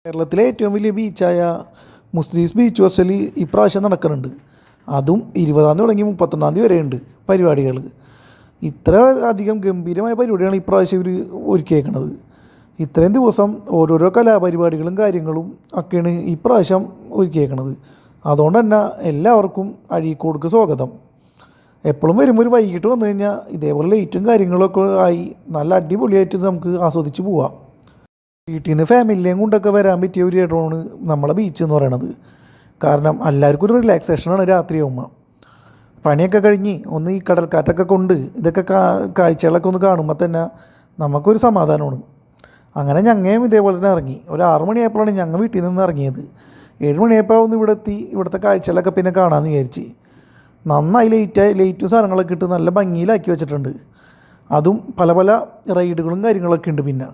കേരളത്തിലെ ഏറ്റവും വലിയ ബീച്ചായ മുസ്രീസ് ബീച്ച് ഹോസ്റ്റൽ ഇപ്രാവശ്യം നടക്കുന്നുണ്ട്. അതും 20-ാം തീയതി തുടങ്ങി 31-ാം തീയതി വരെയുണ്ട് പരിപാടികൾ. ഇത്ര അധികം ഗംഭീരമായ പരിപാടിയാണ് ഇപ്രാവശ്യം ഇവർ ഒരുക്കിയേക്കുന്നത്. ഇത്രയും ദിവസം ഓരോരോ കലാപരിപാടികളും കാര്യങ്ങളും ഒക്കെയാണ് ഇപ്രാവശ്യം ഒരുക്കിയേക്കുന്നത്. അതുകൊണ്ട് തന്നെ എല്ലാവർക്കും അഴീക്കോടുക്ക് സ്വാഗതം. എപ്പോഴും വരുമ്പോൾ ഒരു വൈകിട്ട് വന്നു കഴിഞ്ഞാൽ ഇതേപോലെ ലൈറ്റും കാര്യങ്ങളൊക്കെ ആയി നല്ല അടിപൊളിയായിട്ട് നമുക്ക് ആസ്വദിച്ച് പോവാം. വീട്ടിൽ നിന്ന് ഫാമിലിയെയും കൊണ്ടൊക്കെ വരാൻ പറ്റിയ ഒരു ഇടമാണ് നമ്മളെ ബീച്ച് എന്ന് പറയണത്. കാരണം എല്ലാവർക്കും ഒരു റിലാക്സേഷനാണ് രാത്രിയാകുമ്പോൾ. പണിയൊക്കെ കഴിഞ്ഞ് ഒന്ന് ഈ കടൽക്കാറ്റൊക്കെ കൊണ്ട് ഇതൊക്കെ കാഴ്ചകളൊക്കെ ഒന്ന് കാണുമ്പോൾ തന്നെ നമുക്കൊരു സമാധാനമാണ്. അങ്ങനെ ഞങ്ങളും ഇതേപോലെ തന്നെ ഇറങ്ങി. ഒരു 6 മണിയായപ്പോഴാണ് ഞങ്ങൾ വീട്ടിൽ നിന്ന് ഇറങ്ങിയത്. 7 മണിയായപ്പോൾ ഒന്ന് ഇവിടെ എത്തി. ഇവിടുത്തെ കാഴ്ചകളൊക്കെ പിന്നെ കാണാമെന്ന് വിചാരിച്ച് നന്നായി ലൈറ്റും സാധനങ്ങളൊക്കെ ഇട്ട് നല്ല ഭംഗിയിലാക്കി വെച്ചിട്ടുണ്ട്. അതും പല പല റൈഡുകളും കാര്യങ്ങളൊക്കെ ഉണ്ട്. പിന്നെ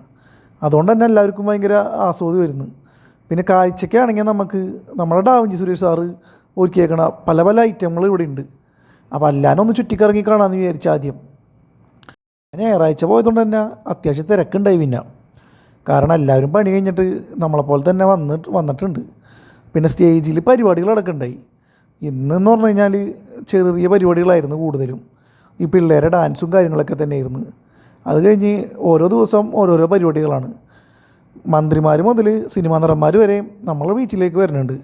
അതുകൊണ്ട് തന്നെ എല്ലാവർക്കും ഭയങ്കര ആസ്വാദം വരുന്നു. പിന്നെ കാഴ്ചയ്ക്കാണെങ്കിൽ നമുക്ക് നമ്മുടെ ഡാവിഞ്ചി സുരേഷ് സാറ് ഒരുക്കിയേക്കണ പല പല ഐറ്റങ്ങൾ ഇവിടെ ഉണ്ട്. അപ്പോൾ എല്ലാവരും ഒന്ന് ചുറ്റിക്കറങ്ങി കാണാമെന്ന് വിചാരിച്ച ആദ്യം. ഞായറാഴ്ച പോയതുകൊണ്ട് തന്നെ അത്യാവശ്യം തിരക്കുണ്ടായി. പിന്നെ കാരണം എല്ലാവരും പണി കഴിഞ്ഞിട്ട് നമ്മളെപ്പോലെ തന്നെ വന്നിട്ടുണ്ട്. പിന്നെ സ്റ്റേജിൽ പരിപാടികൾ നടക്കുന്നുണ്ടായി. ഇന്നെന്ന് പറഞ്ഞു കഴിഞ്ഞാൽ ചെറിയ പരിപാടികളായിരുന്നു കൂടുതലും. ഈ പിള്ളേരെ ഡാൻസും കാര്യങ്ങളൊക്കെ തന്നെയായിരുന്നു. അത് കഴിഞ്ഞ് ഓരോ ദിവസം ഓരോരോ പരിപാടികളാണ്. മന്ത്രിമാർ മുതൽ സിനിമാ നടന്മാർ വരെ നമ്മളെ ബീച്ചിലേക്ക് വരുന്നുണ്ട്.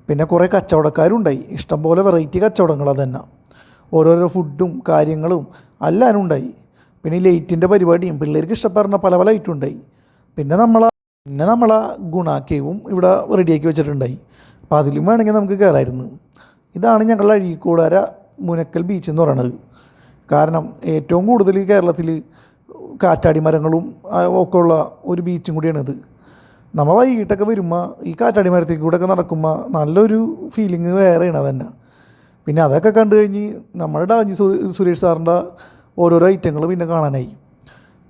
പിന്നെ കുറേ കച്ചവടക്കാരുണ്ടായി. ഇഷ്ടംപോലെ വെറൈറ്റി കച്ചവടങ്ങൾ തന്നെ. ഓരോരോ ഫുഡും കാര്യങ്ങളും എല്ലാവരും ഉണ്ടായി. പിന്നെ ഈ ലൈറ്റിൻ്റെ പരിപാടിയും പിള്ളേർക്ക് ഇഷ്ടപ്പെടുന്ന പല പല ഐറ്റം ഉണ്ടായി. പിന്നെ നമ്മളെ ഗുണാക്കേവും ഇവിടെ റെഡിയാക്കി വെച്ചിട്ടുണ്ടായി. അപ്പോൾ അതിലും വേണമെങ്കിൽ നമുക്ക് കയറായിരുന്നു. ഇതാണ് ഞങ്ങളുടെ അഴീക്കോടര മുനക്കൽ ബീച്ച് എന്ന് പറയുന്നത്. കാരണം ഏറ്റവും കൂടുതൽ കേരളത്തിൽ കാറ്റാടി മരങ്ങളും ഒക്കെ ഉള്ള ഒരു ബീച്ചും കൂടിയാണിത്. നമ്മൾ വൈകിട്ടൊക്കെ വരുമ്പോൾ ഈ കാറ്റാടി മരത്തേക്ക് കൂടെ ഒക്കെ നടക്കുമ്പോൾ നല്ലൊരു ഫീലിംഗ് വേറെയാണ് അതന്നെ. പിന്നെ അതൊക്കെ കണ്ടു കഴിഞ്ഞ് നമ്മുടെ ഡാവിഞ്ചി സുരേഷ് സാറിൻ്റെ ഓരോരോ ഐറ്റങ്ങൾ പിന്നെ കാണാനായി.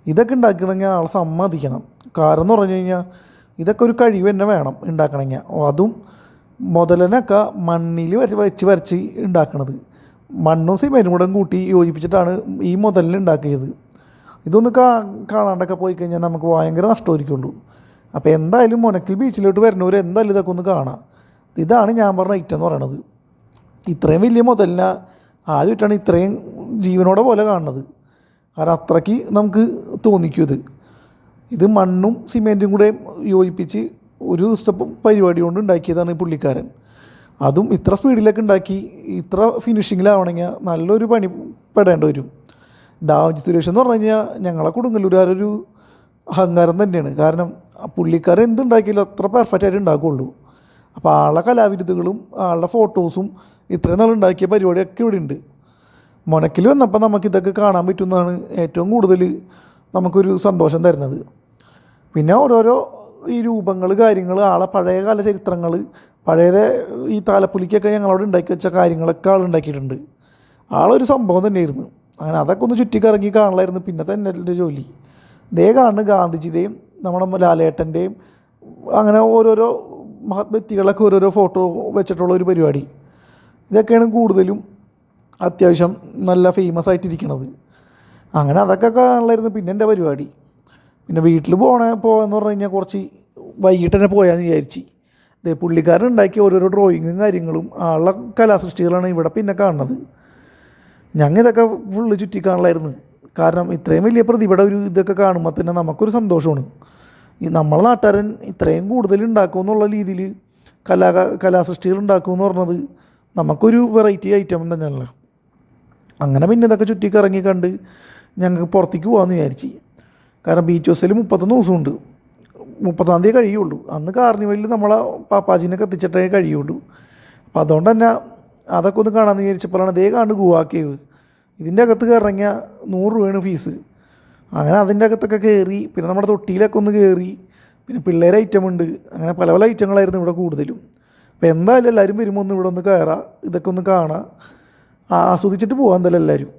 ഇതൊക്കെ ഉണ്ടാക്കണമെങ്കിൽ ആളെ സമ്മതിക്കണം. കാരണം എന്ന് പറഞ്ഞു കഴിഞ്ഞാൽ ഇതൊക്കെ ഒരു കഴിവ് തന്നെ വേണം ഉണ്ടാക്കണമെങ്കിൽ. അതും മുതലനൊക്കെ മണ്ണിൽ വരച്ച് ഉണ്ടാക്കണത്. മണ്ണും സിമെൻറ്റും കൂടെ കൂട്ടി യോജിപ്പിച്ചിട്ടാണ് ഈ മുതലിന് ഉണ്ടാക്കിയത്. ഇതൊന്ന് കാണാണ്ടൊക്കെ പോയി കഴിഞ്ഞാൽ നമുക്ക് ഭയങ്കര നഷ്ടമായിരിക്കുള്ളൂ. അപ്പോൾ എന്തായാലും മുനക്കൽ ബീച്ചിലോട്ട് വരുന്നവർ എന്തായാലും ഇതൊക്കെ ഒന്ന് കാണാം. ഇതാണ് ഞാൻ പറഞ്ഞ ഐറ്റം എന്ന് പറയണത്. ഇത്രയും വലിയ മുതലിനെ ആദ്യമായിട്ടാണ് ഇത്രയും ജീവനോടെ പോലെ കാണുന്നത്. കാരണം അത്രയ്ക്ക് നമുക്ക് തോന്നിക്കും. ഇത് മണ്ണും സിമെൻറ്റും കൂടെ യോജിപ്പിച്ച് ഒരു ദിവസത്തെ പരിപാടി കൊണ്ട് ഉണ്ടാക്കിയതാണ് ഈ പുള്ളിക്കാരൻ. അതും ഇത്ര സ്പീഡിലൊക്കെ ഉണ്ടാക്കി ഇത്ര ഫിനിഷിങ്ങിലാവണമെങ്കിൽ നല്ലൊരു പണി പെടേണ്ടി വരും. ഡാവിഞ്ചി സുരേഷ് എന്ന് പറഞ്ഞു കഴിഞ്ഞാൽ ഞങ്ങളെ കൊടുങ്ങല്ലൂരുകാരൊരു അഹങ്കാരം തന്നെയാണ്. കാരണം പുള്ളിക്കാരൻ എന്തുണ്ടാക്കിയാലും അത്ര പെർഫെക്റ്റായിട്ട് ഉണ്ടാക്കുകയുള്ളൂ. അപ്പോൾ ആളുടെ കലാവിരുദ്ധകളും ആളുടെ ഫോട്ടോസും ഇത്രയും നാൾ ഉണ്ടാക്കിയ പരിപാടിയൊക്കെ ഇവിടെ ഉണ്ട്. മുനക്കിൽ വന്നപ്പോൾ നമുക്കിതൊക്കെ കാണാൻ പറ്റുന്നതാണ് ഏറ്റവും കൂടുതൽ നമുക്കൊരു സന്തോഷം തരുന്നത്. പിന്നെ ഓരോരോ ഈ രൂപങ്ങൾ കാര്യങ്ങൾ ആളെ പഴയകാല ചരിത്രങ്ങൾ പഴയത് ഈ താലപ്പൊലിക്കൊക്കെ ഞങ്ങളവിടെ ഉണ്ടാക്കി വെച്ച കാര്യങ്ങളൊക്കെ ആളുണ്ടാക്കിയിട്ടുണ്ട്. ആളൊരു സംഭവം തന്നെയായിരുന്നു. അങ്ങനെ അതൊക്കെ ഒന്ന് ചുറ്റിക്കറങ്ങി കാണലായിരുന്നു പിന്നെ തന്നെ എൻ്റെ ജോലി. ഇതേ കാണുന്ന ഗാന്ധിജിയുടെയും നമ്മുടെ ലാലേട്ടൻ്റെയും അങ്ങനെ ഓരോരോ മഹത് വ്യക്തികളൊക്കെ ഓരോരോ ഫോട്ടോ വെച്ചിട്ടുള്ള ഒരു പരിപാടി. ഇതൊക്കെയാണ് കൂടുതലും അത്യാവശ്യം നല്ല ഫേമസ് ആയിട്ടിരിക്കണത്. അങ്ങനെ അതൊക്കെ കാണലായിരുന്നു പിന്നെ എൻ്റെ പരിപാടി. പിന്നെ വീട്ടിൽ പോകാമെന്ന് പറഞ്ഞു കഴിഞ്ഞാൽ കുറച്ച് വൈകിട്ട് തന്നെ പോയാന്ന് വിചാരിച്ച്. പുള്ളിക്കാരൻ ഉണ്ടാക്കിയ ഓരോരോ ഡ്രോയിങ്ങും കാര്യങ്ങളും ആളുടെ കലാസൃഷ്ടികളാണ് ഇവിടെ പിന്നെ കാണുന്നത്. ഞങ്ങൾ ഇതൊക്കെ ഫുള്ള് ചുറ്റിക്കാണലായിരുന്നു. കാരണം ഇത്രയും വലിയ പ്രതിഭയുടെ ഒരു ഇതൊക്കെ കാണുമ്പോൾ തന്നെ നമുക്കൊരു സന്തോഷമാണ്. ഈ നമ്മളെ നാട്ടുകാരൻ ഇത്രയും കൂടുതൽ ഉണ്ടാക്കുമെന്നുള്ള രീതിയിൽ കലാസൃഷ്ടികൾ ഉണ്ടാക്കുമെന്ന് പറഞ്ഞത് നമുക്കൊരു വെറൈറ്റി ഐറ്റം തന്നെയല്ല. അങ്ങനെ പിന്നെ ഇതൊക്കെ ചുറ്റിക്കറങ്ങി കണ്ട് ഞങ്ങൾക്ക് പുറത്തേക്ക് പോകാമെന്ന് വിചാരിച്ച്. കാരണം ബീച്ച് ഹൗസിൽ 31 ദിവസമുണ്ട്. 30-ാം തീയതി കഴിയുള്ളൂ. അന്ന് കാർണിവലിൽ നമ്മളെ പാപ്പാജിനെ കത്തിച്ചിട്ടേ കഴിയുള്ളൂ. അപ്പോൾ അതുകൊണ്ട് തന്നെ അതൊക്കെ ഒന്ന് കാണാമെന്ന് വിചാരിച്ചപ്പോഴാണ് ഇതേ കാണുന്നത് ഗുവാ കേവ്. ഇതിൻ്റെ അകത്ത് കയറിറങ്ങിയ 100 രൂപയാണ് ഫീസ്. അങ്ങനെ അതിൻ്റെ അകത്തൊക്കെ കയറി പിന്നെ നമ്മുടെ തൊട്ടിയിലൊക്കെ ഒന്ന് കയറി. പിന്നെ പിള്ളേരെ ഐറ്റം ഉണ്ട്. അങ്ങനെ പല പല ഐറ്റങ്ങളായിരുന്നു ഇവിടെ കൂടുതലും. അപ്പോൾ എന്തായാലും എല്ലാവരും വരുമ്പോൾ ഒന്ന് ഇവിടെ ഒന്ന് കയറാം, ഇതൊക്കെ ഒന്ന് കാണാം, ആസ്വദിച്ചിട്ട് പോകാം എന്തായാലും എല്ലാവരും.